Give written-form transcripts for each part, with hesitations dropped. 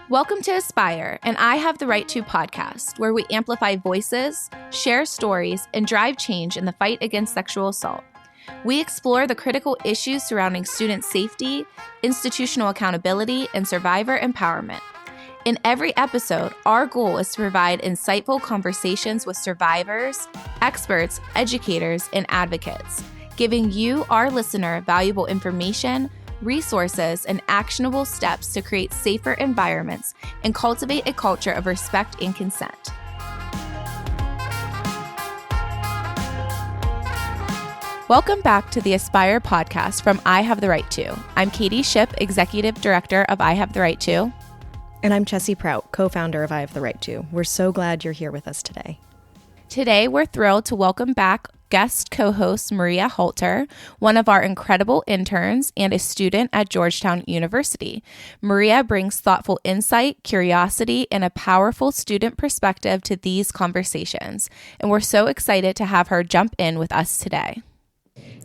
Welcome to Aspire, and I Have the Right To podcast, where we amplify voices, share stories, and drive change in the fight against sexual assault. We explore the critical issues surrounding student safety, institutional accountability, and survivor empowerment. In every episode, our goal is to provide insightful conversations with survivors, experts, educators, and advocates, giving you, our listener, valuable information, resources, and actionable steps to create safer environments and cultivate a culture of respect and consent. Welcome back to the Aspire podcast from I Have the Right To. I'm Katie Shipp, Executive Director of I Have the Right To. And I'm Chessy Prout, co-founder of I Have the Right To. We're so glad you're here with us today. Today, we're thrilled to welcome back guest co-host Maria Halter, one of our incredible interns and a student at Georgetown University. Maria brings thoughtful insight, curiosity, and a powerful student perspective to these conversations, and we're so excited to have her jump in with us today.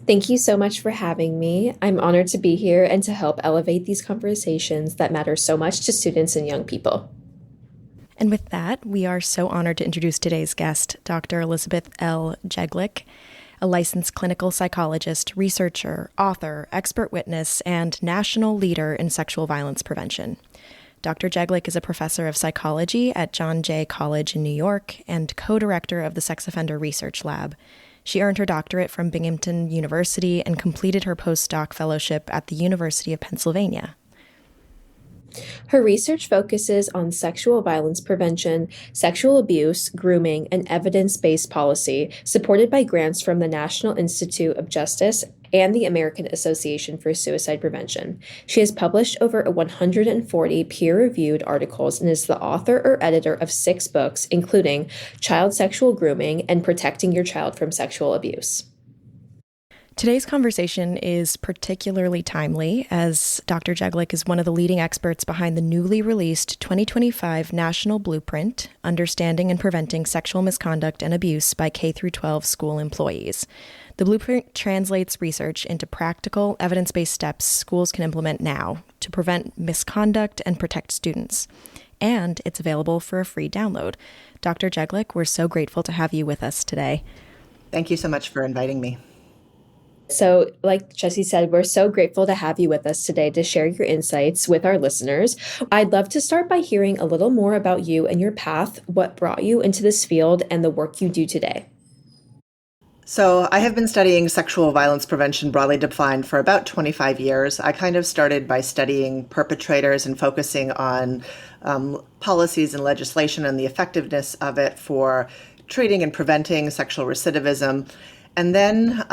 Thank you so much for having me. I'm honored to be here and to help elevate these conversations that matter so much to students and young people. And with that, we are so honored to introduce today's guest, Dr. Elizabeth L. Jeglic, a licensed clinical psychologist, researcher, author, expert witness, and national leader in sexual violence prevention. Dr. Jeglic is a professor of psychology at John Jay College in New York and co-director of the Sex Offender Research Lab. She earned her doctorate from Binghamton University and completed her postdoc fellowship at the University of Pennsylvania. Her research focuses on sexual violence prevention, sexual abuse, grooming, and evidence-based policy, supported by grants from the National Institute of Justice and the American Association for Suicide Prevention. She has published over 140 peer-reviewed articles and is the author or editor of 6 books, including Child Sexual Grooming and Protecting Your Child from Sexual Abuse. Today's conversation is particularly timely as Dr. Jeglic is one of the leading experts behind the newly released 2025 National Blueprint, Understanding and Preventing Sexual Misconduct and Abuse by K-12 School Employees. The blueprint translates research into practical, evidence-based steps schools can implement now to prevent misconduct and protect students. And it's available for a free download. Dr. Jeglic, we're so grateful to have you with us today. Thank you so much for inviting me. So, like Chessy said, we're so grateful to have you with us today to share your insights with our listeners. I'd love to start by hearing a little more about you and your path, what brought you into this field, and the work you do today. So I have been studying sexual violence prevention broadly defined for about 25 years. I kind of started by studying perpetrators and focusing on policies and legislation and the effectiveness of it for treating and preventing sexual recidivism. And then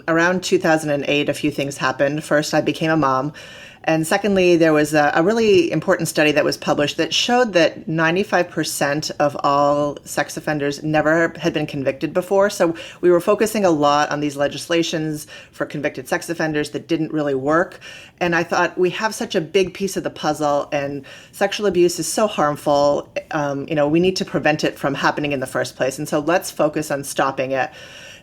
around 2008, a few things happened. First, I became a mom. And secondly, there was a really important study that was published that showed that 95% of all sex offenders never had been convicted before. So we were focusing a lot on these legislations for convicted sex offenders that didn't really work. And I thought, we have such a big piece of the puzzle, and sexual abuse is so harmful. We need to prevent it from happening in the first place. And so let's focus on stopping it.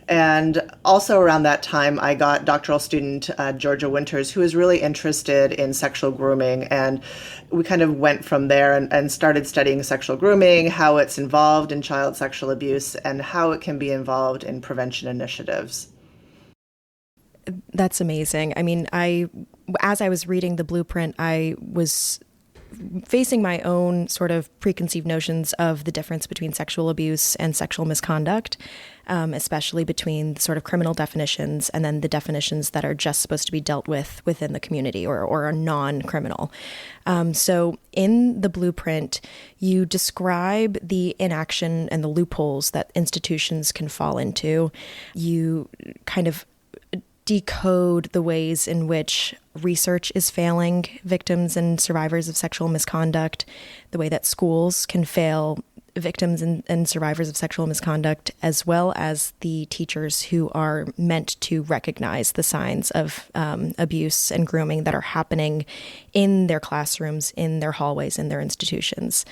And also around that time, I got doctoral student Georgia Winters, who was really interested in sexual grooming. And we kind of went from there and started studying sexual grooming, how it's involved in child sexual abuse, and how it can be involved in prevention initiatives. That's amazing. I mean, as I was reading the blueprint, I was facing my own sort of preconceived notions of the difference between sexual abuse and sexual misconduct, especially between sort of criminal definitions and then the definitions that are just supposed to be dealt with within the community or are non-criminal. So in the blueprint, you describe the inaction and the loopholes that institutions can fall into. You kind of decode the ways in which research is failing victims and survivors of sexual misconduct, the way that schools can fail victims and survivors of sexual misconduct, as well as the teachers who are meant to recognize the signs of abuse and grooming that are happening in their classrooms, in their hallways, in their institutions.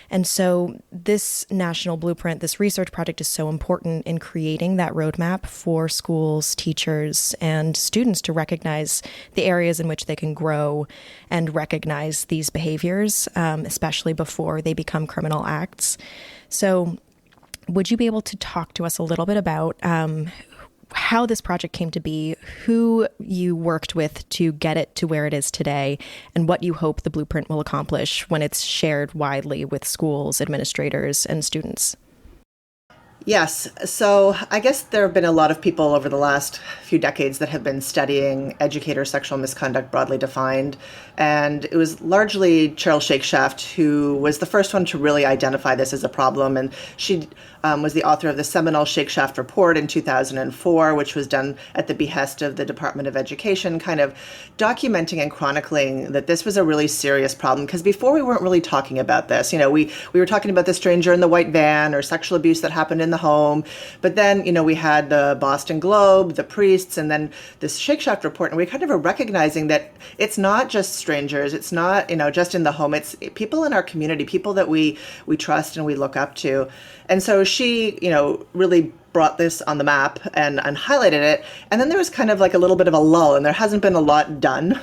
And so this national blueprint, this research project is so important in creating that roadmap for schools, teachers, and students to recognize the areas in which they can grow and recognize these behaviors, especially before they become criminal acts. So would you be able to talk to us a little bit about how this project came to be, who you worked with to get it to where it is today, and what you hope the blueprint will accomplish when it's shared widely with schools, administrators, and students? Yes. So I guess there have been a lot of people over the last few decades that have been studying educator sexual misconduct broadly defined. And it was largely Cheryl Shakeshaft who was the first one to really identify this as a problem. And she was the author of the seminal Shakeshaft Report in 2004, which was done at the behest of the Department of Education, kind of documenting and chronicling that this was a really serious problem. Because before we weren't really talking about this. You know, we were talking about the stranger in the white van or sexual abuse that happened in the home. But then, you know, we had the Boston Globe, the priests, and then this Shakeshaft Report. And we kind of are recognizing that it's not just strangers. It's not, you know, just in the home. It's people in our community, people that we trust and we look up to. And so she, you know, really brought this on the map and highlighted it. And then there was kind of like a little bit of a lull, and there hasn't been a lot done.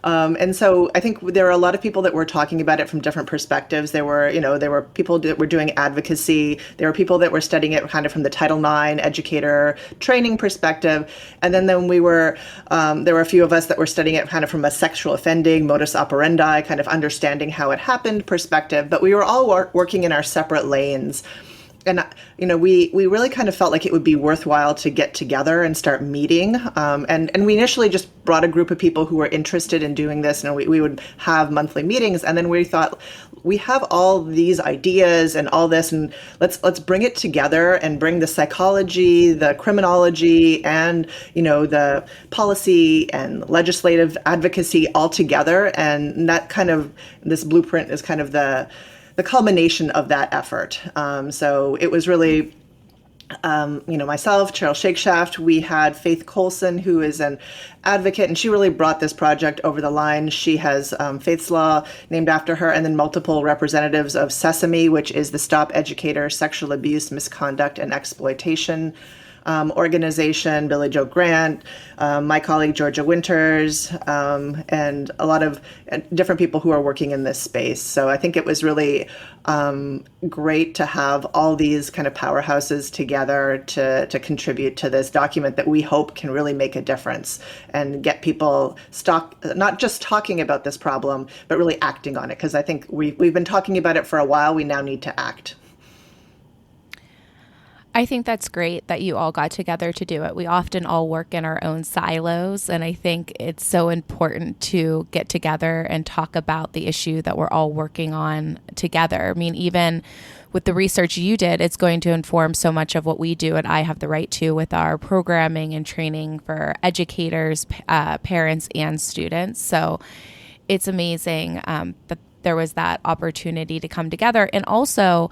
And so I think there are a lot of people that were talking about it from different perspectives. There were people that were doing advocacy. There were people that were studying it kind of from the Title IX educator training perspective. And then there were a few of us that were studying it kind of from a sexual offending, modus operandi, kind of understanding how it happened perspective. But we were all working in our separate lanes. And, you know, we really kind of felt like it would be worthwhile to get together and start meeting. And we initially just brought a group of people who were interested in doing this, and we would have monthly meetings. And then we thought, we have all these ideas and all this, and let's bring it together and bring the psychology, the criminology, and, you know, the policy and legislative advocacy all together. And that kind of, this blueprint is kind of the culmination of that effort. So it was really, myself, Cheryl Shakeshaft, we had Faith Colson, who is an advocate, and she really brought this project over the line. She has Faith's Law named after her, and then multiple representatives of Sesame, which is the Stop Educator Sexual Abuse, Misconduct, and Exploitation organization, Billy Joe Grant, my colleague Georgia Winters, and a lot of different people who are working in this space. So I think it was really great to have all these kind of powerhouses together to contribute to this document that we hope can really make a difference and get people not just talking about this problem, but really acting on it. Because I think we've been talking about it for a while. We now need to act. I think that's great that you all got together to do it. We often all work in our own silos, and I think it's so important to get together and talk about the issue that we're all working on together. I mean, even with the research you did, it's going to inform so much of what we do at I Have the Right To with our programming and training for educators, parents, and students. So it's amazing that there was that opportunity to come together. And also,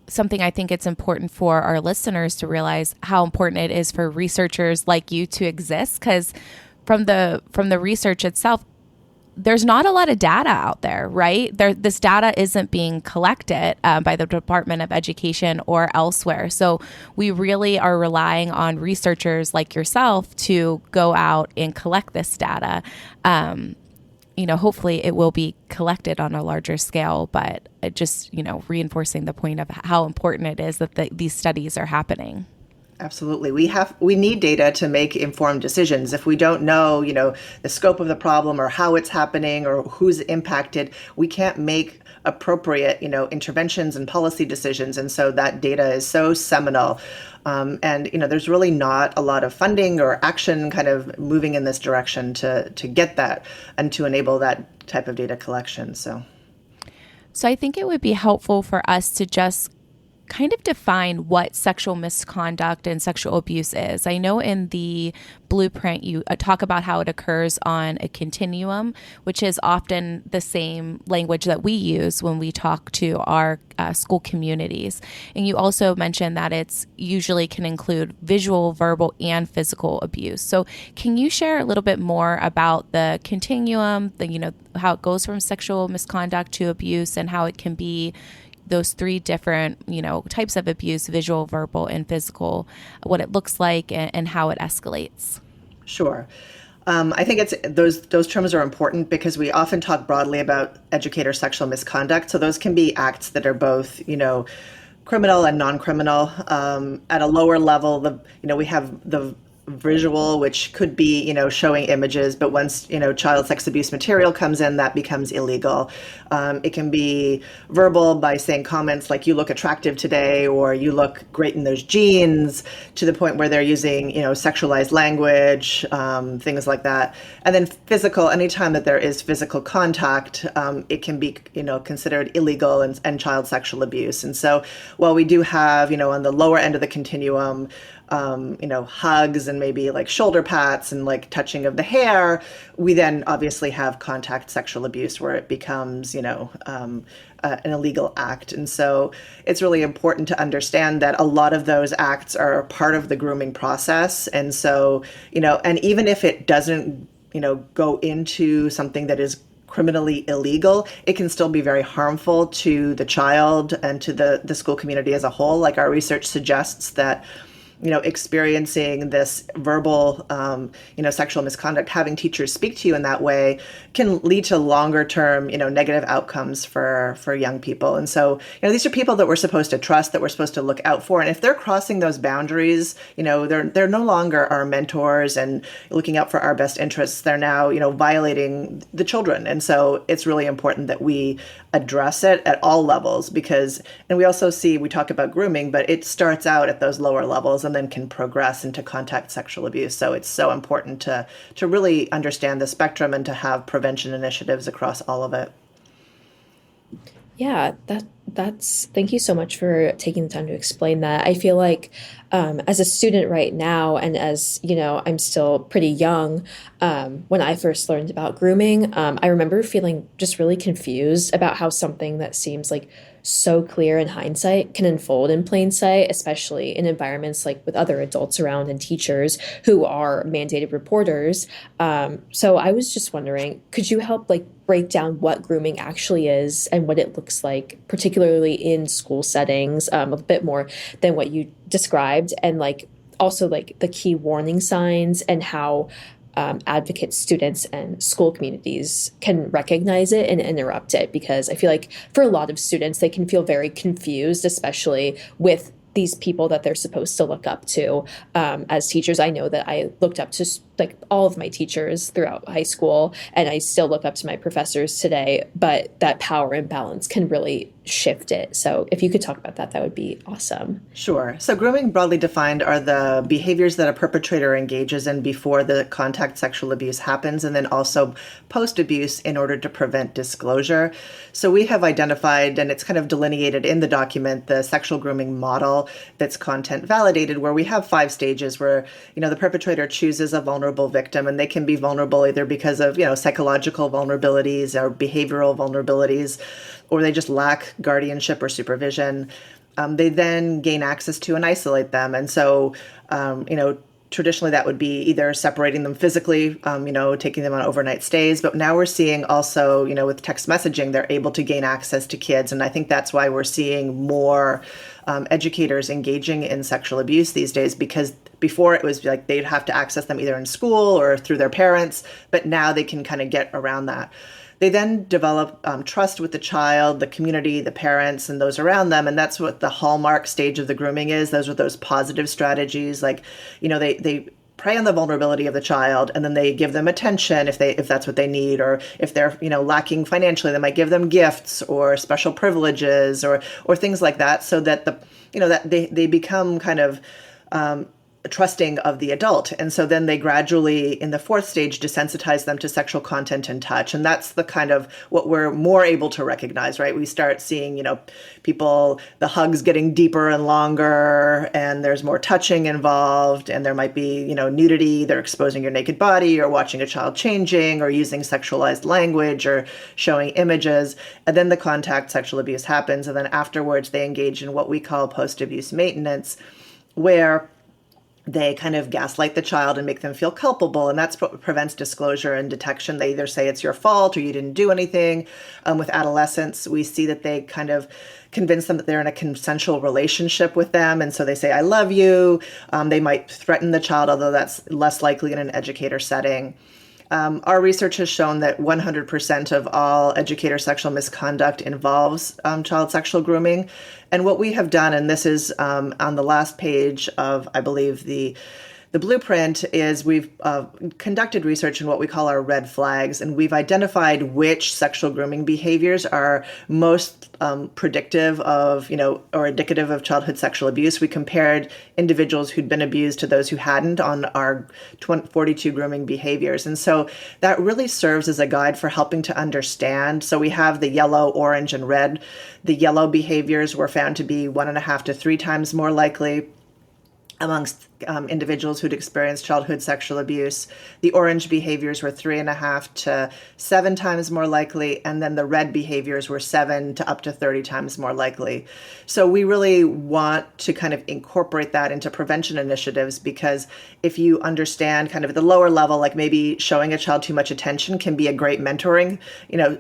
something I think it's important for our listeners to realize how important it is for researchers like you to exist, because from the research itself, there's not a lot of data out there, right? This data isn't being collected by the Department of Education or elsewhere. So we really are relying on researchers like yourself to go out and collect this data. Hopefully it will be collected on a larger scale, but it just, reinforcing the point of how important it is that these studies are happening. Absolutely. We need data to make informed decisions. If we don't know, the scope of the problem or how it's happening or who's impacted, we can't make appropriate, interventions and policy decisions. And so that data is so seminal. And there's really not a lot of funding or action kind of moving in this direction to get that and to enable that type of data collection. So I think it would be helpful for us to just kind of define what sexual misconduct and sexual abuse is. I know in the blueprint you talk about how it occurs on a continuum, which is often the same language that we use when we talk to our school communities. And you also mentioned that it's usually can include visual, verbal, and physical abuse. So can you share a little bit more about the continuum, how it goes from sexual misconduct to abuse, and how it can be those three different, types of abuse: visual, verbal, and physical, what it looks like and how it escalates? Sure. I think those terms are important because we often talk broadly about educator sexual misconduct. So those can be acts that are both, criminal and non-criminal. At a lower level, we have the visual, which could be, showing images, but once, child sex abuse material comes in, that becomes illegal. It can be verbal by saying comments like, you look attractive today, or you look great in those jeans, to the point where they're using, sexualized language, things like that. And then physical, anytime that there is physical contact, it can be, considered illegal and child sexual abuse. And so while we do have, on the lower end of the continuum, hugs and maybe like shoulder pats and like touching of the hair, we then obviously have contact sexual abuse where it becomes, an illegal act. And so it's really important to understand that a lot of those acts are part of the grooming process. And so, and even if it doesn't, go into something that is criminally illegal, it can still be very harmful to the child and to the school community as a whole. Like our research suggests that experiencing this verbal, sexual misconduct, having teachers speak to you in that way can lead to longer term, negative outcomes for young people. And so, these are people that we're supposed to trust, that we're supposed to look out for. And if they're crossing those boundaries, they're no longer our mentors and looking out for our best interests. They're now, violating the children. And so it's really important that we address it at all levels and we also we talk about grooming, but it starts out at those lower levels and then can progress into contact sexual abuse. So it's so important to really understand the spectrum and to have prevention initiatives across all of it. Yeah, thank you so much for taking the time to explain that. I feel like as a student right now, and as I'm still pretty young, when I first learned about grooming, I remember feeling just really confused about how something that seems like so clear in hindsight can unfold in plain sight, especially in environments like with other adults around and teachers who are mandated reporters. So I was just wondering, could you help break down what grooming actually is and what it looks like, particularly in school settings, a bit more than what you described, and also the key warning signs and how advocates, students, and school communities can recognize it and interrupt it? Because I feel like for a lot of students, they can feel very confused, especially with these people that they're supposed to look up to as teachers. I know that I looked up to all of my teachers throughout high school, and I still look up to my professors today, but that power imbalance can really shift it. So if you could talk about that, that would be awesome. Sure. So grooming, broadly defined, are the behaviors that a perpetrator engages in before the contact sexual abuse happens, and then also post-abuse in order to prevent disclosure. So we have identified, and it's kind of delineated in the document, the sexual grooming model that's content validated, where we have 5 stages where, the perpetrator chooses a vulnerable victim, and they can be vulnerable either because of, psychological vulnerabilities or behavioral vulnerabilities, or they just lack guardianship or supervision. They then gain access to and isolate them. And so, traditionally that would be either separating them physically, taking them on overnight stays. But now we're seeing also, with text messaging, they're able to gain access to kids. And I think that's why we're seeing more educators engaging in sexual abuse these days, because before it was like they'd have to access them either in school or through their parents, but now they can kind of get around that. They then develop trust with the child, the community, the parents, and those around them. And that's what the hallmark stage of the grooming is. Those are those positive strategies. They prey on the vulnerability of the child, and then they give them attention if that's what they need, or if they're lacking financially, they might give them gifts or special privileges or things like that, so that that they become kind of trusting of the adult. And so then they gradually, in the fourth stage, desensitize them to sexual content and touch. And that's the kind of what we're more able to recognize, right? We start seeing, people, the hugs getting deeper and longer, and there's more touching involved, and there might be, nudity, they're exposing your naked body, or watching a child changing, or using sexualized language, or showing images. And then the contact sexual abuse happens. And then afterwards, they engage in what we call post-abuse maintenance, where they kind of gaslight the child and make them feel culpable. And that's what prevents disclosure and detection. They either say it's your fault or you didn't do anything. With adolescents, we see that they kind of convince them that they're in a consensual relationship with them. And so they say, I love you. They might threaten the child, although that's less likely in an educator setting. Our research has shown that 100% of all educator sexual misconduct involves child sexual grooming. And what we have done, and this is on the last page of, I believe, the blueprint, is we've conducted research in what we call our red flags, and we've identified which sexual grooming behaviors are most predictive of, or indicative of childhood sexual abuse. We compared individuals who'd been abused to those who hadn't on our 42 grooming behaviors. And so that really serves as a guide for helping to understand. So we have the yellow, orange, and red. The yellow behaviors were found to be 1.5 to 3 times more likely amongst individuals who'd experienced childhood sexual abuse. The orange behaviors were 3.5 to 7 times more likely, and then the red behaviors were 7 to up to 30 times more likely. So we really want to kind of incorporate that into prevention initiatives, because if you understand kind of at the lower level, like maybe showing a child too much attention can be a great mentoring,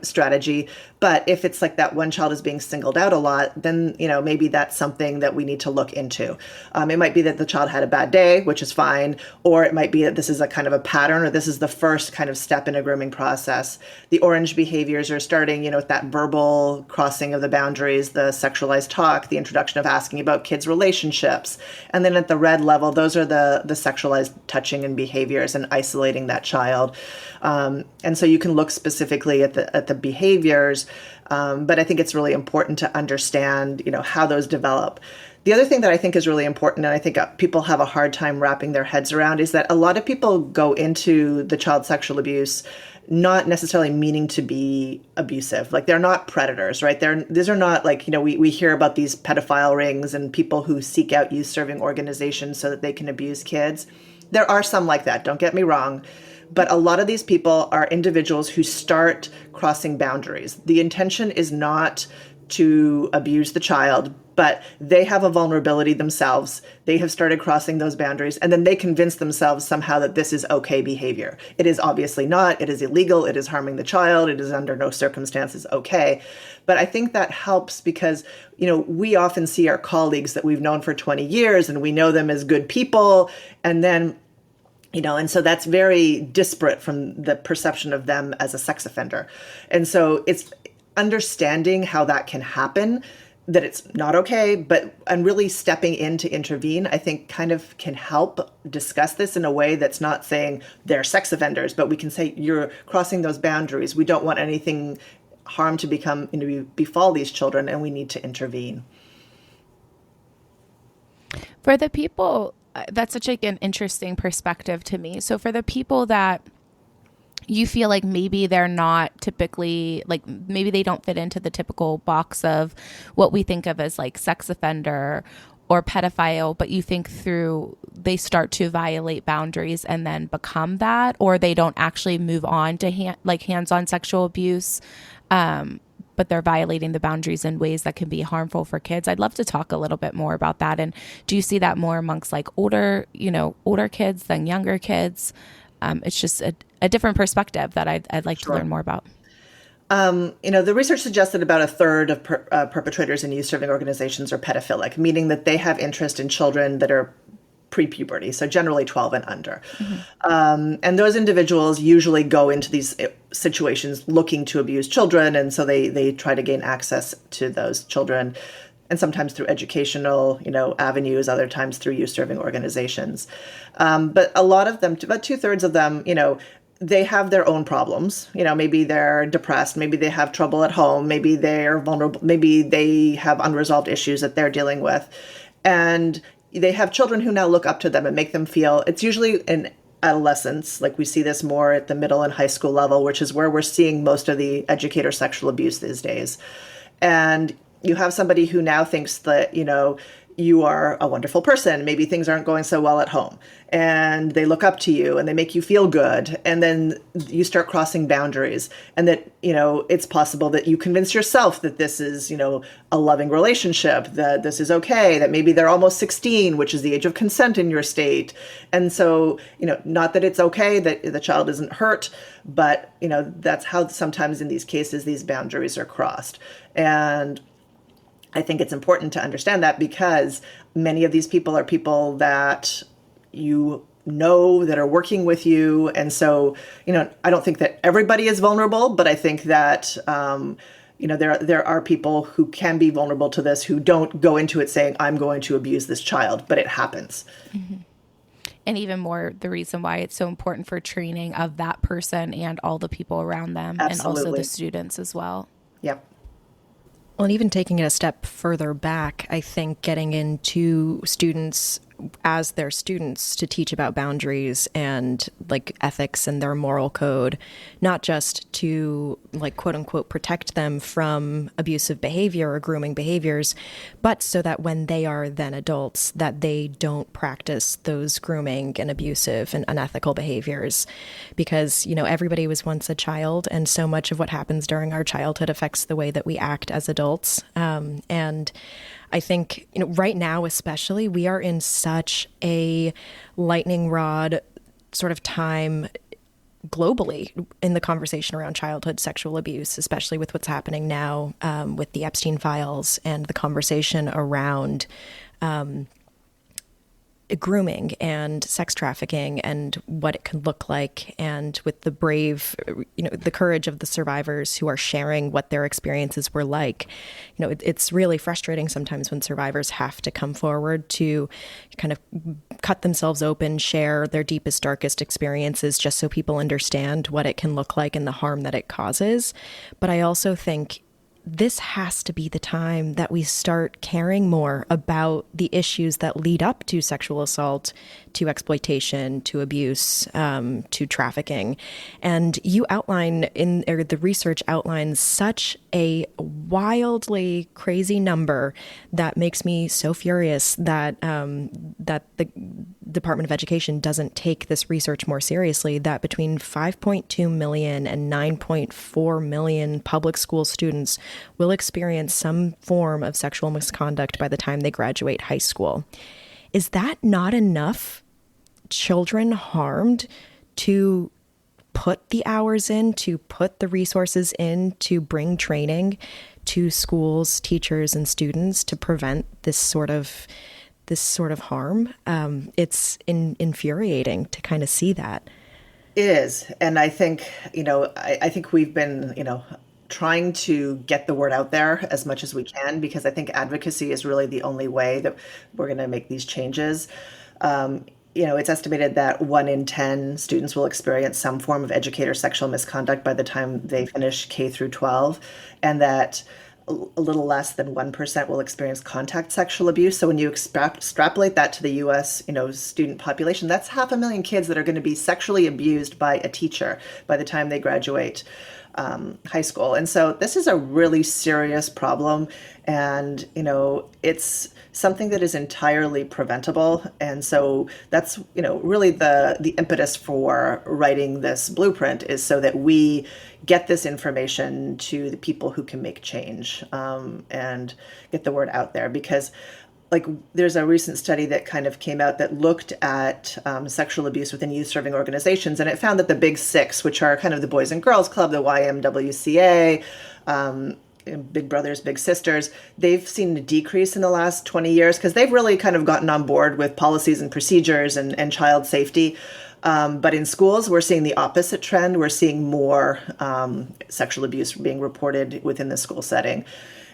strategy. But if it's like that one child is being singled out a lot, then, maybe that's something that we need to look into. It might be that the child had a bad day, which is fine, or it might be that this is a kind of a pattern, or this is the first kind of step in a grooming process. The orange behaviors are starting, with that verbal crossing of the boundaries, the sexualized talk, the introduction of asking about kids' relationships. And then at the red level, those are the sexualized touching and behaviors, and isolating that child. And so you can look specifically at the behaviors, but I think it's really important to understand, how those develop. The other thing that I think is really important, and I think people have a hard time wrapping their heads around, is that a lot of people go into the child sexual abuse not necessarily meaning to be abusive. Like, they're not predators, right? These are not like, we hear about these pedophile rings and people who seek out youth-serving organizations so that they can abuse kids. There are some like that, don't get me wrong. But a lot of these people are individuals who start crossing boundaries. The intention is not to abuse the child, but they have a vulnerability themselves. They have started crossing those boundaries, and then they convince themselves somehow that this is okay behavior. It is obviously not. It is illegal. It is harming the child. It is under no circumstances okay. But I think that helps because, we often see our colleagues that we've known for 20 years, and we know them as good people, and then and so that's very disparate from the perception of them as a sex offender. And so it's understanding how that can happen, that it's not okay, and really stepping in to intervene, I think kind of can help discuss this in a way that's not saying they're sex offenders, but we can say you're crossing those boundaries. We don't want anything harm to befall these children, and we need to intervene. For the people, that's such an interesting perspective to me. So for the people that you feel like maybe they're not typically, like maybe they don't fit into the typical box of what we think of as like sex offender or pedophile, but you think through they start to violate boundaries and then become that, or they don't actually move on to hands-on sexual abuse, but they're violating the boundaries in ways that can be harmful for kids. I'd love to talk a little bit more about that. And do you see that more amongst like older kids than younger kids? It's just a different perspective that I'd like to learn more about. The research suggests that about a third of perpetrators in youth-serving organizations are pedophilic, meaning that they have interest in children that are pre-puberty, so generally 12 and under. Mm-hmm. And those individuals usually go into these situations looking to abuse children, and so they try to gain access to those children, and sometimes through educational, avenues, other times through youth-serving organizations. But a lot of them, about 2/3 of them, they have their own problems. Maybe they're depressed, maybe they have trouble at home, maybe they're vulnerable, maybe they have unresolved issues that they're dealing with. And they have children who now look up to them and make them feel, it's usually in adolescence, like we see this more at the middle and high school level, which is where we're seeing most of the educator sexual abuse these days. And you have somebody who now thinks that, you are a wonderful person. Maybe things aren't going so well at home, and they look up to you and they make you feel good. And then you start crossing boundaries, and that, it's possible that you convince yourself that this is, a loving relationship, that this is okay, that maybe they're almost 16, which is the age of consent in your state. And so, not that it's okay that the child isn't hurt, but, that's how sometimes in these cases, these boundaries are crossed. And I think it's important to understand that, because many of these people are people that that are working with you. And so, I don't think that everybody is vulnerable, but I think that, there are people who can be vulnerable to this, who don't go into it saying, I'm going to abuse this child, but it happens. Mm-hmm. And even more, the reason why it's so important for training of that person and all the people around them. Absolutely. And also the students as well. Yep. Well, and even taking it a step further back, I think getting into students as their students to teach about boundaries and like ethics and their moral code, not just to like quote unquote protect them from abusive behavior or grooming behaviors, but so that when they are then adults, that they don't practice those grooming and abusive and unethical behaviors. Because, everybody was once a child, and so much of what happens during our childhood affects the way that we act as adults. And I think, right now, especially, we are in such a lightning rod sort of time globally in the conversation around childhood sexual abuse, especially with what's happening now with the Epstein files and the conversation around grooming and sex trafficking and what it can look like, and with the brave, the courage of the survivors who are sharing what their experiences were like. It's really frustrating sometimes when survivors have to come forward to kind of cut themselves open, share their deepest, darkest experiences, just so people understand what it can look like and the harm that it causes. But I also think this has to be the time that we start caring more about the issues that lead up to sexual assault, to exploitation, to abuse, to trafficking. And you outline the research outlines such a wildly crazy number that makes me so furious that that the Department of Education doesn't take this research more seriously, that between 5.2 million and 9.4 million public school students will experience some form of sexual misconduct by the time they graduate high school. Is that not enough children harmed to put the hours in, to put the resources in, to bring training to schools, teachers, and students to prevent this sort of harm? It's infuriating to kind of see that. It is. And I think, I think we've been, trying to get the word out there as much as we can, because I think advocacy is really the only way that we're going to make these changes. It's estimated that 1 in 10 students will experience some form of educator sexual misconduct by the time they finish K through 12, and that a little less than 1% will experience contact sexual abuse. So when you extrapolate that to the U.S., student population, that's 500,000 kids that are going to be sexually abused by a teacher by the time they graduate high school. And so this is a really serious problem. And, it's something that is entirely preventable. And so that's, really the impetus for writing this blueprint, is so that we get this information to the people who can make change, and get the word out there. Because there's a recent study that kind of came out that looked at sexual abuse within youth serving organizations, and it found that the big six, which are kind of the Boys and Girls Club, the YMWCA, Big Brothers, Big Sisters, they've seen a decrease in the last 20 years because they've really kind of gotten on board with policies and procedures and child safety. But in schools, we're seeing the opposite trend. We're seeing more sexual abuse being reported within the school setting.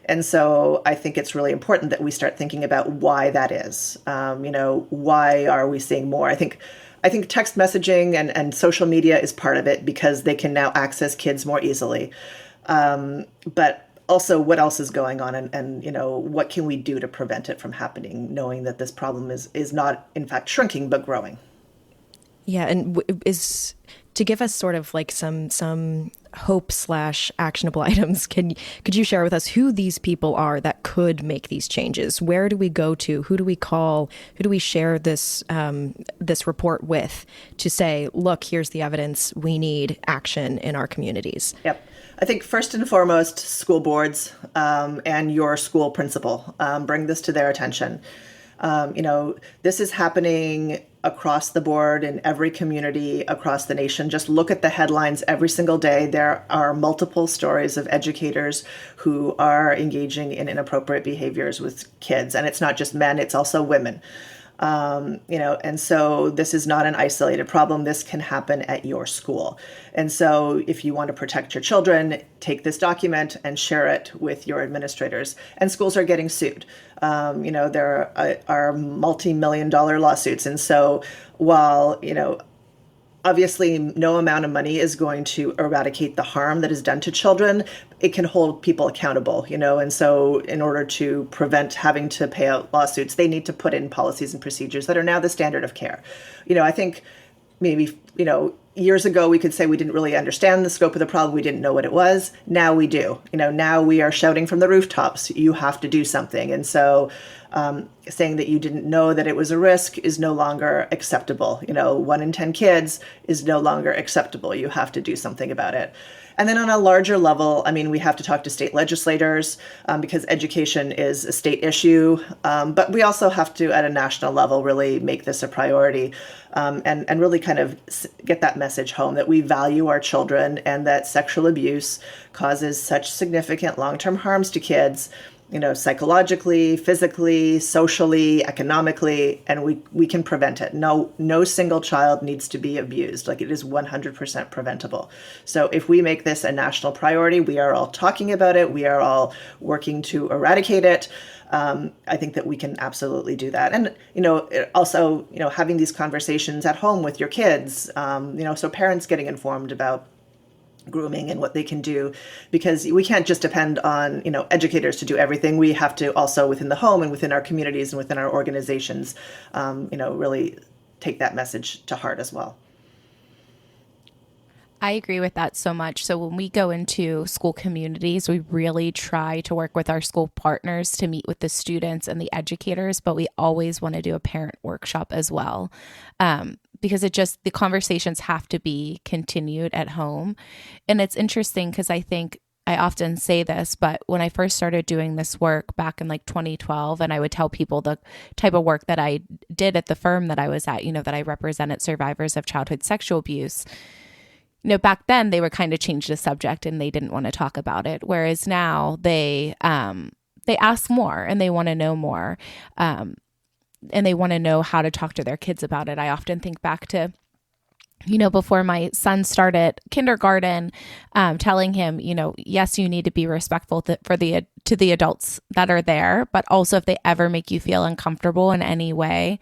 And so I think it's really important that we start thinking about why that is. Why are we seeing more? I think text messaging and social media is part of it, because they can now access kids more easily. But also what else is going on, and what can we do to prevent it from happening, knowing that this problem is not in fact shrinking but growing. Yeah, and is to give us sort of like some hope / actionable items. Could you share with us who these people are that could make these changes? Where do we go to? Who do we call? Who do we share this this report with to say, look, here's the evidence. We need action in our communities. Yep. I think first and foremost, school boards and your school principal bring this to their attention. This is happening across the board in every community across the nation. Just look at the headlines every single day. There are multiple stories of educators who are engaging in inappropriate behaviors with kids. And it's not just men, it's also women. And so this is not an isolated problem. This can happen at your school. And so if you want to protect your children, take this document and share it with your administrators. And schools are getting sued. There are multi-million-dollar lawsuits. And so while, obviously no amount of money is going to eradicate the harm that is done to children, it can hold people accountable, and so in order to prevent having to pay out lawsuits, they need to put in policies and procedures that are now the standard of care. I think maybe, years ago we could say we didn't really understand the scope of the problem. We didn't know what it was. Now we do. Now we are shouting from the rooftops, you have to do something. And so saying that you didn't know that it was a risk is no longer acceptable. 1 in 10 kids is no longer acceptable. You have to do something about it. And then on a larger level, we have to talk to state legislators because education is a state issue. But we also have to, at a national level, really make this a priority and really kind of get that message home that we value our children and that sexual abuse causes such significant long-term harms to kids, psychologically, physically, socially, economically, and we can prevent it. No single child needs to be abused. Like, it is 100% preventable. So if we make this a national priority, we are all talking about it, we are all working to eradicate it. I think that we can absolutely do that. And, also, having these conversations at home with your kids, so parents getting informed about grooming and what they can do, because we can't just depend on, educators to do everything. We have to also, within the home and within our communities and within our organizations, really take that message to heart as well. I agree with that so much. So when we go into school communities, we really try to work with our school partners to meet with the students and the educators, but we always want to do a parent workshop as well. Because the conversations have to be continued at home. And it's interesting because I think I often say this, but when I first started doing this work back in 2012, and I would tell people the type of work that I did at the firm that I was at, that I represented survivors of childhood sexual abuse, back then they were kind of changed the subject and they didn't want to talk about it. Whereas now they ask more and they want to know more. And they want to know how to talk to their kids about it. I often think back to, before my son started kindergarten, telling him, yes, you need to be respectful to the adults that are there, but also if they ever make you feel uncomfortable in any way,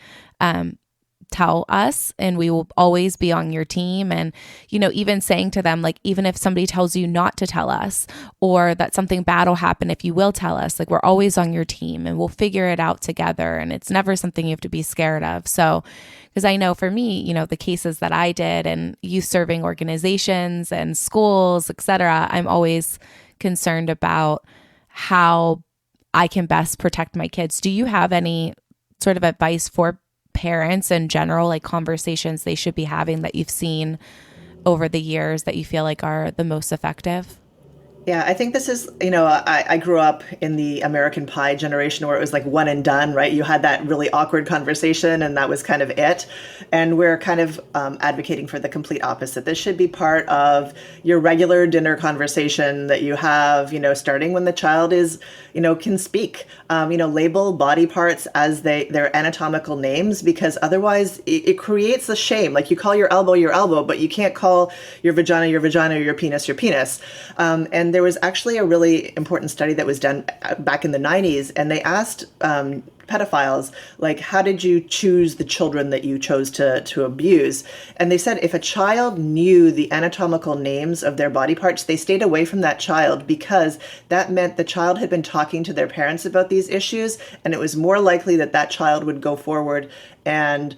tell us and we will always be on your team. And, even saying to them, even if somebody tells you not to tell us or that something bad will happen if you will tell us, we're always on your team and we'll figure it out together. And it's never something you have to be scared of. So, because I know for me, the cases that I did and youth serving organizations and schools, et cetera, I'm always concerned about how I can best protect my kids. Do you have any sort of advice for parents in general, conversations they should be having that you've seen over the years that you feel like are the most effective? Yeah, I think this is, I grew up in the American Pie generation where it was one and done, right? You had that really awkward conversation and that was kind of it. And we're kind of advocating for the complete opposite. This should be part of your regular dinner conversation that you have, starting when the child is, can speak, label body parts as their anatomical names, because otherwise it creates a shame. You call your elbow, but you can't call your vagina, or your penis. And there was actually a really important study that was done back in the 90s, and they asked pedophiles, like, how did you choose the children that you chose to abuse? And they said if a child knew the anatomical names of their body parts, they stayed away from that child, because that meant the child had been talking to their parents about these issues, and it was more likely that that child would go forward and,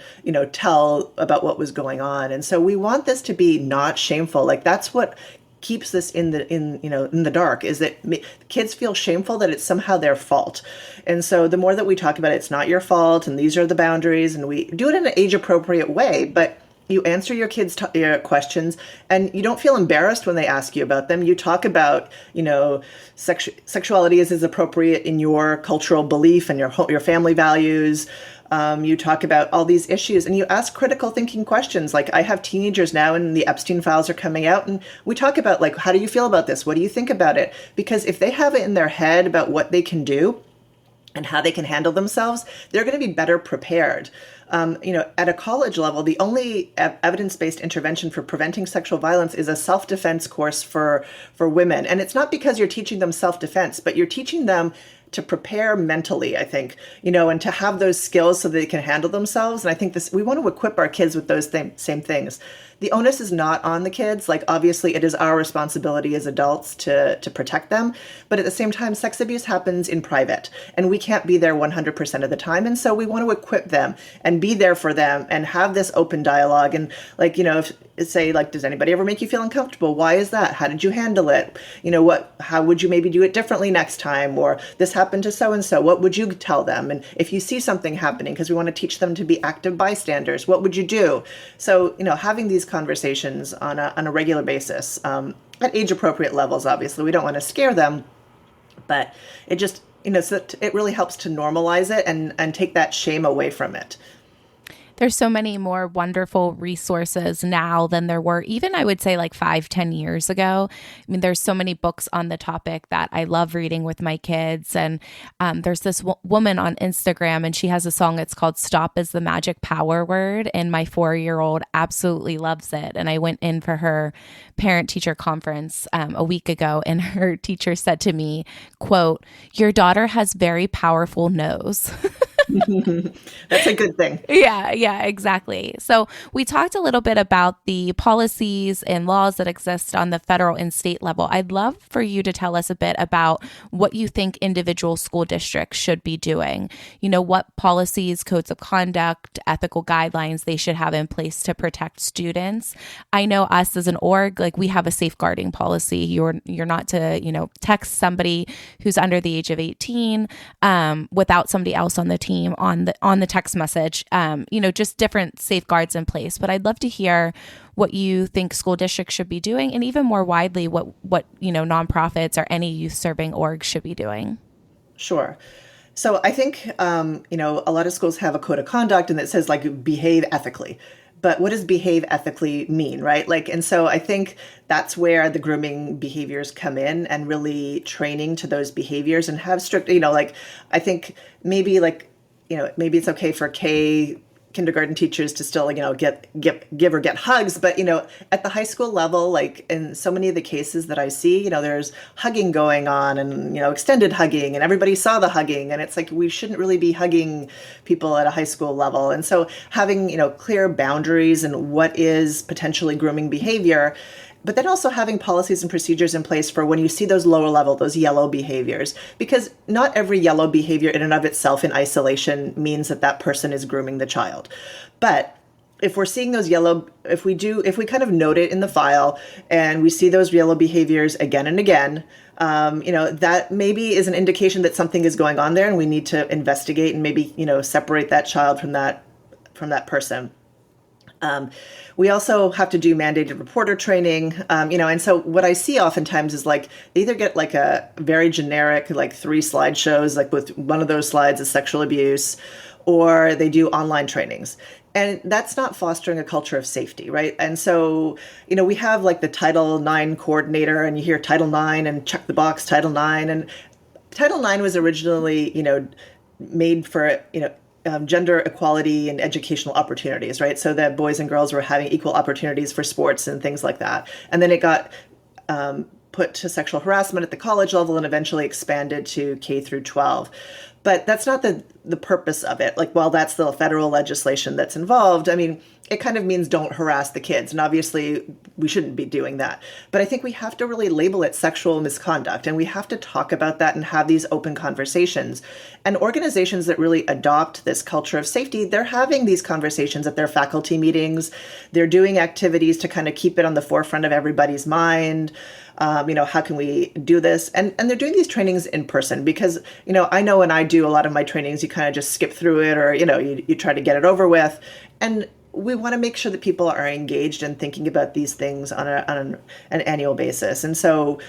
tell about what was going on. And so we want this to be not shameful. Like, that's what keeps this in the dark, is that kids feel shameful that it's somehow their fault. And so the more that we talk about it's not your fault, and these are the boundaries, and we do it in an age appropriate way, but you answer your kids' questions, and you don't feel embarrassed when they ask you about them. You talk about, sexuality is appropriate in your cultural belief and your family values. You talk about all these issues, and you ask critical thinking questions. Like, I have teenagers now, and the Epstein files are coming out, and we talk about, like, how do you feel about this? What do you think about it? Because if they have it in their head about what they can do and how they can handle themselves, they're going to be better prepared. At a college level, the only evidence-based intervention for preventing sexual violence is a self-defense course for women. And it's not because you're teaching them self-defense, but you're teaching them to prepare mentally, I think, and to have those skills so they can handle themselves. And I think we want to equip our kids with those same things. The onus is not on the kids. Like, obviously, it is our responsibility as adults to protect them. But at the same time, sex abuse happens in private, and we can't be there 100% of the time. And so we want to equip them and be there for them and have this open dialogue. And, like, say, like, does anybody ever make you feel uncomfortable? Why is that? How did you handle it? How would you maybe do it differently next time? Or this happened to so-and-so. What would you tell them? And if you see something happening, because we want to teach them to be active bystanders, what would you do? So, having these conversations on a regular basis, at age appropriate levels, obviously, we don't want to scare them, but it just, so it really helps to normalize it and take that shame away from it. There's so many more wonderful resources now than there were even, I would say, like 5-10 years ago. I mean, there's so many books on the topic that I love reading with my kids. And there's this woman on Instagram, and she has a song. It's called Stop is the Magic Power Word. And my 4-year-old absolutely loves it. And I went in for her parent-teacher conference a week ago, and her teacher said to me, quote, "Your daughter has very powerful nose." That's a good thing. Yeah, exactly. So we talked a little bit about the policies and laws that exist on the federal and state level. I'd love for you to tell us a bit about what you think individual school districts should be doing. What policies, codes of conduct, ethical guidelines they should have in place to protect students. I know us as an org, like, we have a safeguarding policy. You're not to, text somebody who's under the age of 18 without somebody else on the team on the text message, just different safeguards in place. But I'd love to hear what you think school districts should be doing, and even more widely, what nonprofits or any youth serving orgs should be doing. Sure. So I think, a lot of schools have a code of conduct, and it says, like, behave ethically. But what does behave ethically mean, right? And so I think that's where the grooming behaviors come in, and really training to those behaviors, and have strict, I think maybe maybe it's okay for kindergarten teachers to still, give or get hugs. But, at the high school level, like, in so many of the cases that I see, there's hugging going on, and, extended hugging, and everybody saw the hugging. And it's like, we shouldn't really be hugging people at a high school level. And so having, clear boundaries and what is potentially grooming behavior, but then also having policies and procedures in place for when you see those lower level, those yellow behaviors, because not every yellow behavior in and of itself in isolation means that person is grooming the child. But if we're seeing those if we kind of note it in the file, and we see those yellow behaviors again and again, that maybe is an indication that something is going on there, and we need to investigate and maybe, separate that child from that person. We also have to do mandated reporter training, and so what I see oftentimes is, like, they either get, like, a very generic, like, 3 slideshows, like, with one of those slides is sexual abuse, or they do online trainings. And that's not fostering a culture of safety, right? And so, we have, like, the Title IX coordinator, and you hear Title IX and check the box Title IX. And Title IX was originally, made for, gender equality and educational opportunities, right? So that boys and girls were having equal opportunities for sports and things like that. And then it got put to sexual harassment at the college level and eventually expanded to K through 12. But that's not the purpose of it. Like, while that's the federal legislation that's involved, I mean, it kind of means don't harass the kids. And obviously, we shouldn't be doing that. But I think we have to really label it sexual misconduct. And we have to talk about that and have these open conversations. And organizations that really adopt this culture of safety, they're having these conversations at their faculty meetings. They're doing activities to kind of keep it on the forefront of everybody's mind. How can we do this? And they're doing these trainings in person because, I know when I do a lot of my trainings, you kind of just skip through it or, you try to get it over with. And we want to make sure that people are engaged and thinking about these things on an annual basis. And so,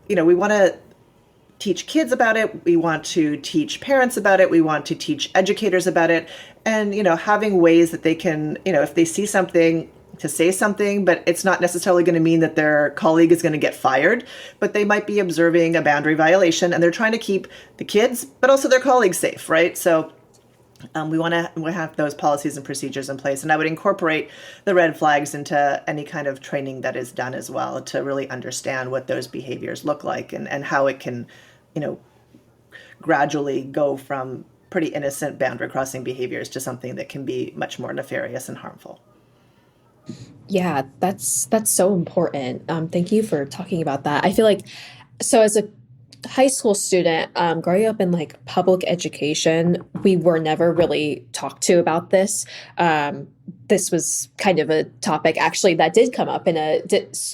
we want to teach kids about it. We want to teach parents about it. We want to teach educators about it. And, having ways that they can, if they see something, to say something, but it's not necessarily going to mean that their colleague is going to get fired, but they might be observing a boundary violation and they're trying to keep the kids, but also their colleagues safe, right? So we want to have those policies and procedures in place. And I would incorporate the red flags into any kind of training that is done as well to really understand what those behaviors look like and how it can, gradually go from pretty innocent boundary crossing behaviors to something that can be much more nefarious and harmful. Yeah, that's so important. Thank you for talking about that. I feel like, so as a high school student, growing up in like public education, we were never really talked to about this. This was kind of a topic actually that did come up in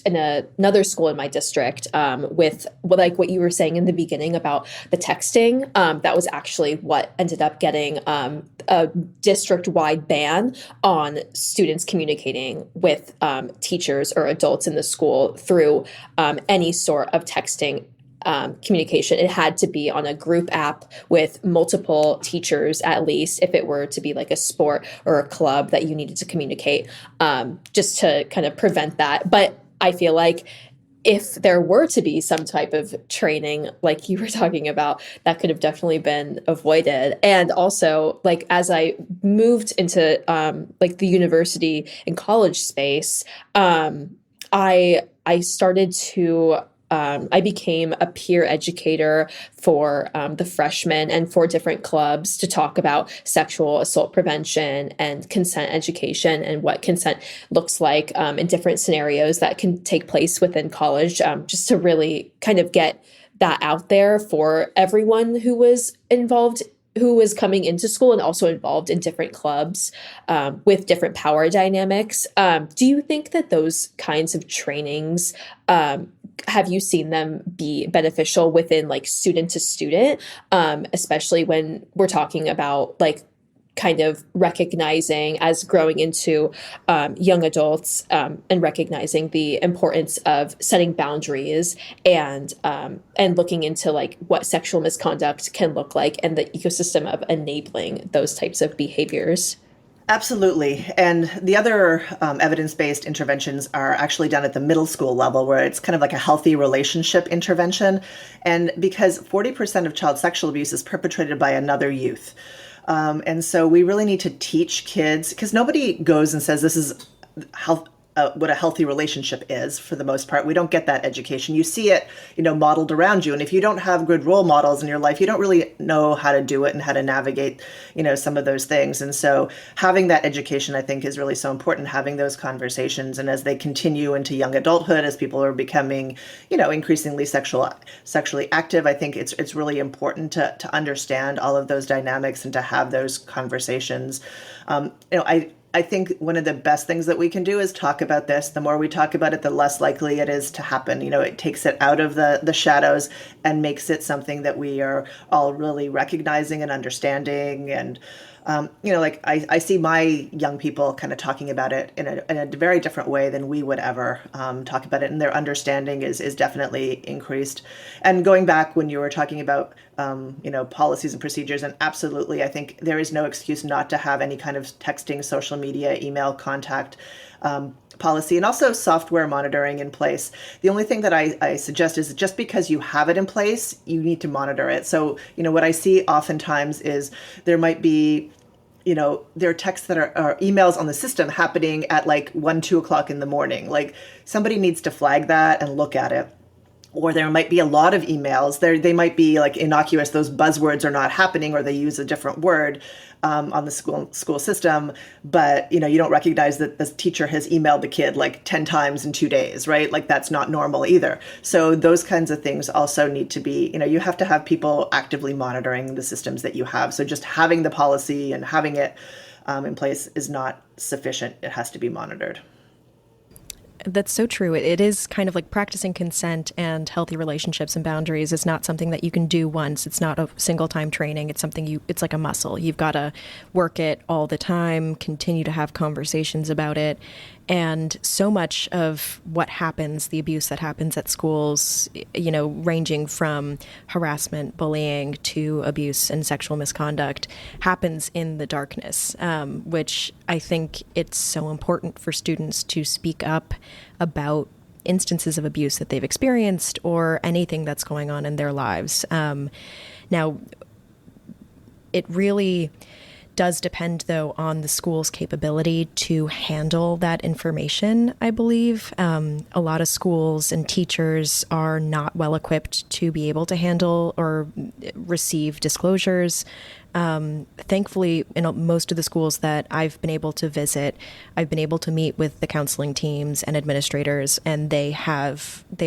another school in my district, with like what you were saying in the beginning about the texting. That was actually what ended up getting a district-wide ban on students communicating with teachers or adults in the school through any sort of texting communication. It had to be on a group app with multiple teachers, at least, if it were to be like a sport or a club that you needed to communicate, just to kind of prevent that. But I feel like if there were to be some type of training like you were talking about, that could have definitely been avoided. And also, like, as I moved into like the university and college space, I started to I became a peer educator for the freshmen and for different clubs to talk about sexual assault prevention and consent education and what consent looks like in different scenarios that can take place within college, just to really kind of get that out there for everyone who was involved, who was coming into school and also involved in different clubs with different power dynamics. Do you think that those kinds of trainings, have you seen them be beneficial within like student to student, especially when we're talking about like kind of recognizing as growing into young adults, and recognizing the importance of setting boundaries and looking into like what sexual misconduct can look like and the ecosystem of enabling those types of behaviors? Absolutely. And the other evidence-based interventions are actually done at the middle school level, where it's kind of like a healthy relationship intervention. And because 40% of child sexual abuse is perpetrated by another youth. And so we really need to teach kids, because nobody goes and says this is what a healthy relationship is. For the most part, we don't get that education. You see it, modeled around you. And if you don't have good role models in your life, you don't really know how to do it and how to navigate, some of those things. And so having that education, I think, is really so important, having those conversations. And as they continue into young adulthood, as people are becoming, increasingly sexually active, I think it's really important to understand all of those dynamics and to have those conversations. I think one of the best things that we can do is talk about this. The more we talk about it, the less likely it is to happen. It takes it out of the shadows and makes it something that we are all really recognizing and understanding. And, I see my young people kind of talking about it in a very different way than we would ever talk about it. And their understanding is definitely increased. And going back when you were talking about, policies and procedures, and absolutely, I think there is no excuse not to have any kind of texting, social media, email contact policy, and also software monitoring in place. The only thing that I suggest is just because you have it in place, you need to monitor it. So, what I see oftentimes is there might be, there are texts that are emails on the system happening at like 1, 2 o'clock in the morning. Like, somebody needs to flag that and look at it. or there might be a lot of emails. They might be like innocuous. Those buzzwords are not happening, or they use a different word on the school system. But you don't recognize that the teacher has emailed the kid like 10 times in 2 days, right? Like that's not normal either. So those kinds of things also need to be, you have to have people actively monitoring the systems that you have. So just having the policy and having it in place is not sufficient. It has to be monitored. That's so true. It is kind of like practicing consent and healthy relationships and boundaries is not something that you can do once. It's not a single time training. It's something it's like a muscle. You've got to work it all the time, continue to have conversations about it. And so much of what happens, the abuse that happens at schools, ranging from harassment, bullying to abuse and sexual misconduct, happens in the darkness, which I think it's so important for students to speak up about instances of abuse that they've experienced or anything that's going on in their lives. Now, it really does depend, though, on the school's capability to handle that information, I believe. A lot of schools and teachers are not well equipped to be able to handle or receive disclosures. Thankfully, in most of the schools that I've been able to visit, I've been able to meet with the counseling teams and administrators, and they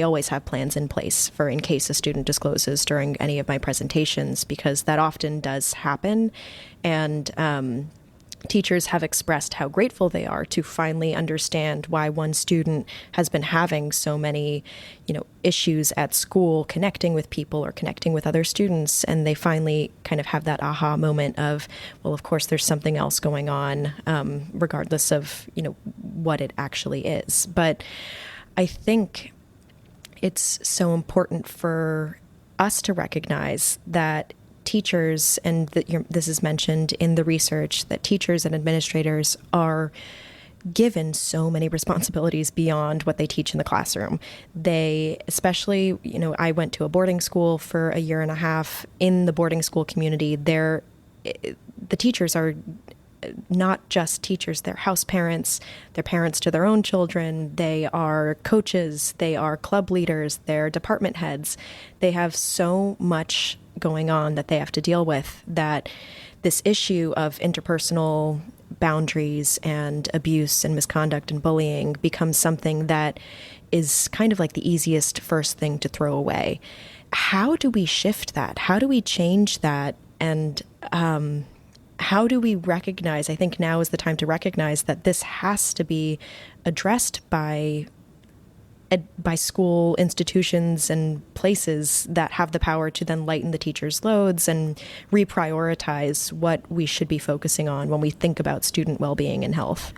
always have plans in place for in case a student discloses during any of my presentations, because that often does happen. And teachers have expressed how grateful they are to finally understand why one student has been having so many, issues at school, connecting with people or connecting with other students. And they finally kind of have that aha moment of, well, of course, there's something else going on, regardless of, what it actually is. But I think it's so important for us to recognize that teachers, and this is mentioned in the research, that teachers and administrators are given so many responsibilities beyond what they teach in the classroom. They, especially, I went to a boarding school for a year and a half. In the boarding school community, the teachers are not just teachers, they're house parents, they're parents to their own children, they are coaches, they are club leaders, they're department heads. They have so much going on that they have to deal with, that this issue of interpersonal boundaries and abuse and misconduct and bullying becomes something that is kind of like the easiest first thing to throw away. How do we shift that? How do we change that? And how do we recognize, I think now is the time to recognize that this has to be addressed by school institutions and places that have the power to then lighten the teachers' loads and reprioritize what we should be focusing on when we think about student well-being and health.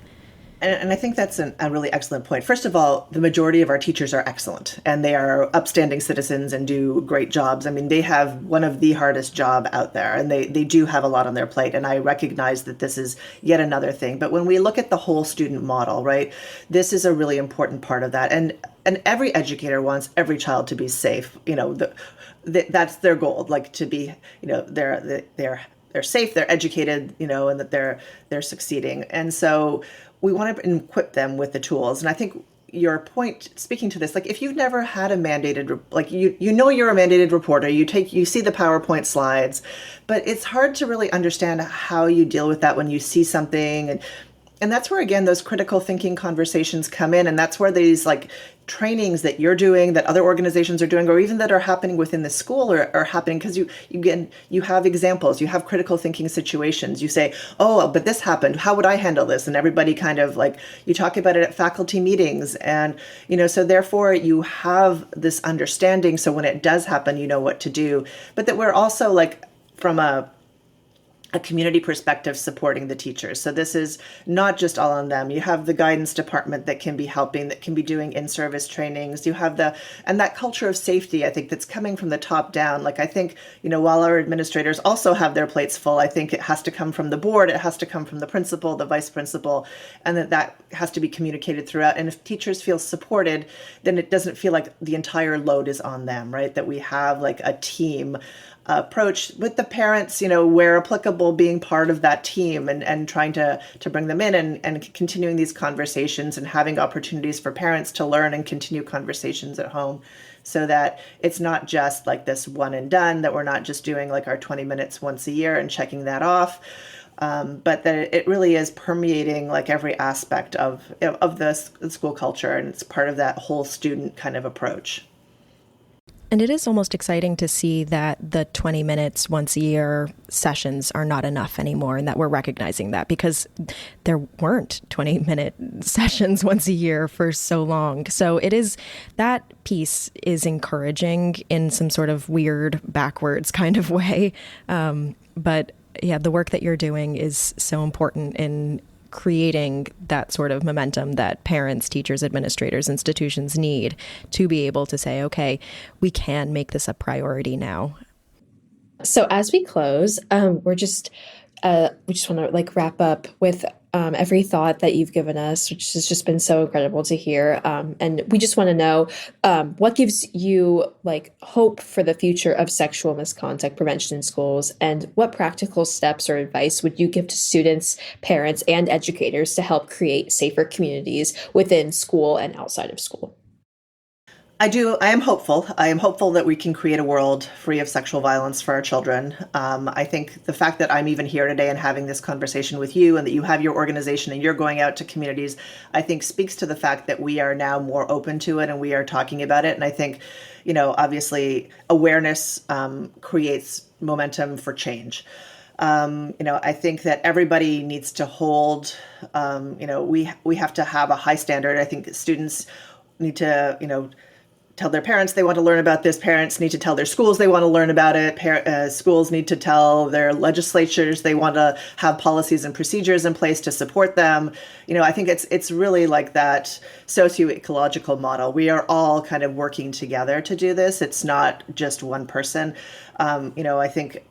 And I think that's a really excellent point. First of all, the majority of our teachers are excellent, and they are upstanding citizens and do great jobs. I mean, they have one of the hardest job out there, and they do have a lot on their plate. And I recognize that this is yet another thing. But when we look at the whole student model, right, this is a really important part of that. And every educator wants every child to be safe. That's their goal, like to be, they're safe, they're educated, and that they're succeeding. And so we want to equip them with the tools. And I think your point, speaking to this, like if you've never had a mandated, like you're a mandated reporter, you see the PowerPoint slides, but it's hard to really understand how you deal with that when you see something. And that's where, again, those critical thinking conversations come in. And that's where these like trainings that you're doing, that other organizations are doing, or even that are happening within the school are happening, because you have examples, you have critical thinking situations. You say, oh, but this happened. How would I handle this? And everybody kind of like, you talk about it at faculty meetings. And, so therefore you have this understanding. So when it does happen, you know what to do. But that we're also like from a community perspective supporting the teachers. So this is not just all on them. You have the guidance department that can be helping, that can be doing in-service trainings. You have and that culture of safety, I think, that's coming from the top down. Like I think, while our administrators also have their plates full, I think it has to come from the board, it has to come from the principal, the vice principal, and that has to be communicated throughout. And if teachers feel supported, then it doesn't feel like the entire load is on them, right? That we have like a team approach with the parents, where applicable, being part of that team and trying to bring them in and continuing these conversations and having opportunities for parents to learn and continue conversations at home. so that it's not just like this one and done, that we're not just doing like our 20 minutes once a year and checking that off. But that it really is permeating like every aspect of the school culture, and it's part of that whole student kind of approach. And it is almost exciting to see that the 20 minutes once a year sessions are not enough anymore, and that we're recognizing that, because there weren't 20-minute sessions once a year for so long. So it is, that piece is encouraging in some sort of weird backwards kind of way. But yeah, the work that you're doing is so important in creating that sort of momentum that parents, teachers, administrators, institutions need to be able to say, okay, we can make this a priority now. So as we close, we just want to like wrap up with every thought that you've given us, which has just been so incredible to hear. And we just want to know what gives you like hope for the future of sexual misconduct prevention in schools, and what practical steps or advice would you give to students, parents, and educators to help create safer communities within school and outside of school? I am hopeful. I am hopeful that we can create a world free of sexual violence for our children. I think the fact that I'm even here today and having this conversation with you, and that you have your organization and you're going out to communities, I think speaks to the fact that we are now more open to it and we are talking about it. And I think, obviously awareness creates momentum for change. I think that everybody needs to hold, we have to have a high standard. I think students need to, tell their parents they want to learn about this. Parents need to tell their schools they want to learn about it. Schools need to tell their legislatures they want to have policies and procedures in place to support them. I think it's really like that socio-ecological model. We are all kind of working together to do this. It's not just one person. I think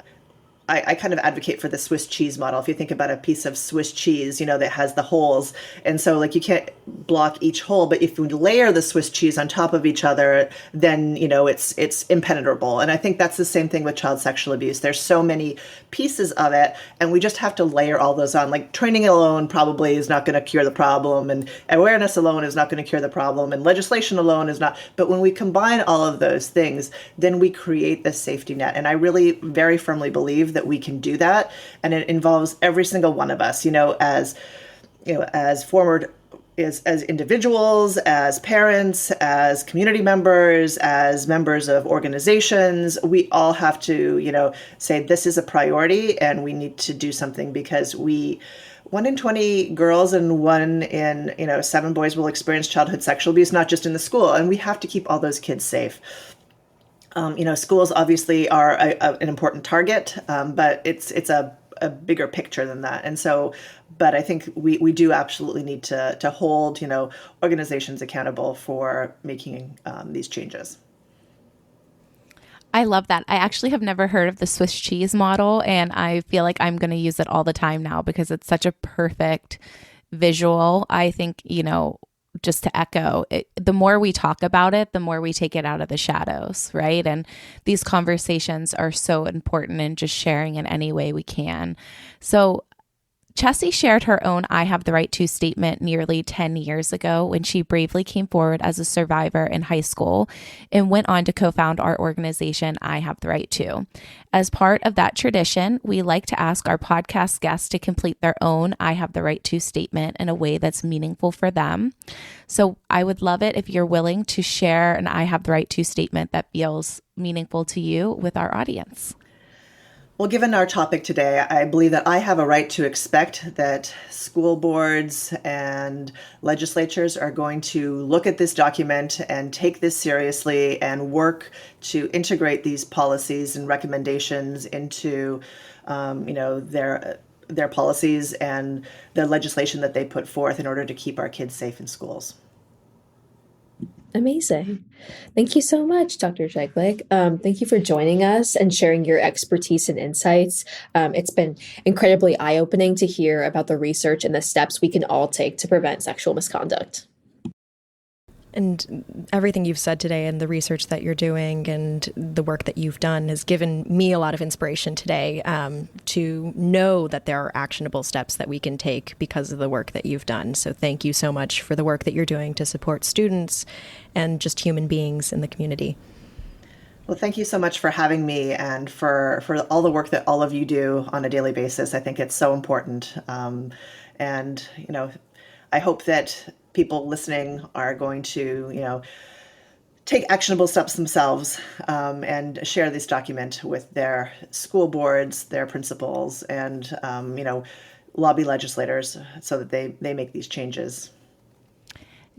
I kind of advocate for the Swiss cheese model. If you think about a piece of Swiss cheese, that has the holes. And so like you can't block each hole, but if you layer the Swiss cheese on top of each other, then, it's impenetrable. And I think that's the same thing with child sexual abuse. There's so many pieces of it, and we just have to layer all those on. Like training alone probably is not going to cure the problem, and awareness alone is not going to cure the problem, and legislation alone is not. But when we combine all of those things, then we create this safety net. And I really very firmly believe that we can do that, and it involves every single one of us, as individuals, as parents, as community members, as members of organizations. We all have to say this is a priority and we need to do something, because 1 in 20 girls and 1 in 7 boys will experience childhood sexual abuse, not just in the school, and we have to keep all those kids safe. Schools obviously are an important target, but it's a bigger picture than that. And so, but I think we do absolutely need to hold, organizations accountable for making these changes. I love that. I actually have never heard of the Swiss cheese model, and I feel like I'm going to use it all the time now because it's such a perfect visual. I think, just to echo it, the more we talk about it, the more we take it out of the shadows, right? And these conversations are so important in just sharing in any way we can. So Chessy shared her own I Have the Right To statement nearly 10 years ago when she bravely came forward as a survivor in high school and went on to co-found our organization, I Have the Right To. As part of that tradition, we like to ask our podcast guests to complete their own I Have the Right To statement in a way that's meaningful for them. So I would love it if you're willing to share an I Have the Right To statement that feels meaningful to you with our audience. Well, given our topic today, I believe that I have a right to expect that school boards and legislatures are going to look at this document and take this seriously and work to integrate these policies and recommendations into, their policies and the legislation that they put forth in order to keep our kids safe in schools. Amazing. Thank you so much, Dr. Jeglic. Thank you for joining us and sharing your expertise and insights. It's been incredibly eye-opening to hear about the research and the steps we can all take to prevent sexual misconduct. And everything you've said today and the research that you're doing and the work that you've done has given me a lot of inspiration today to know that there are actionable steps that we can take because of the work that you've done. So thank you so much for the work that you're doing to support students and just human beings in the community. Well, thank you so much for having me and for all the work that all of you do on a daily basis. I think it's so important. And, I hope that people listening are going to, take actionable steps themselves and share this document with their school boards, their principals, and, lobby legislators so that they make these changes.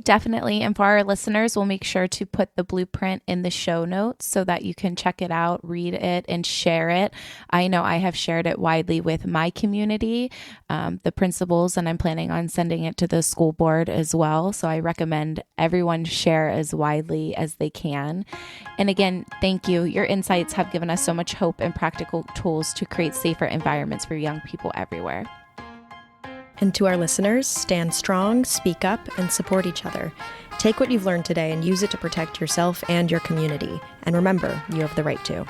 Definitely. And for our listeners, we'll make sure to put the blueprint in the show notes so that you can check it out, read it, and share it. I know I have shared it widely with my community, the principals, and I'm planning on sending it to the school board as well. So I recommend everyone share as widely as they can. And again, thank you. Your insights have given us so much hope and practical tools to create safer environments for young people everywhere. And to our listeners, stand strong, speak up, and support each other. Take what you've learned today and use it to protect yourself and your community. And remember, you have the right to.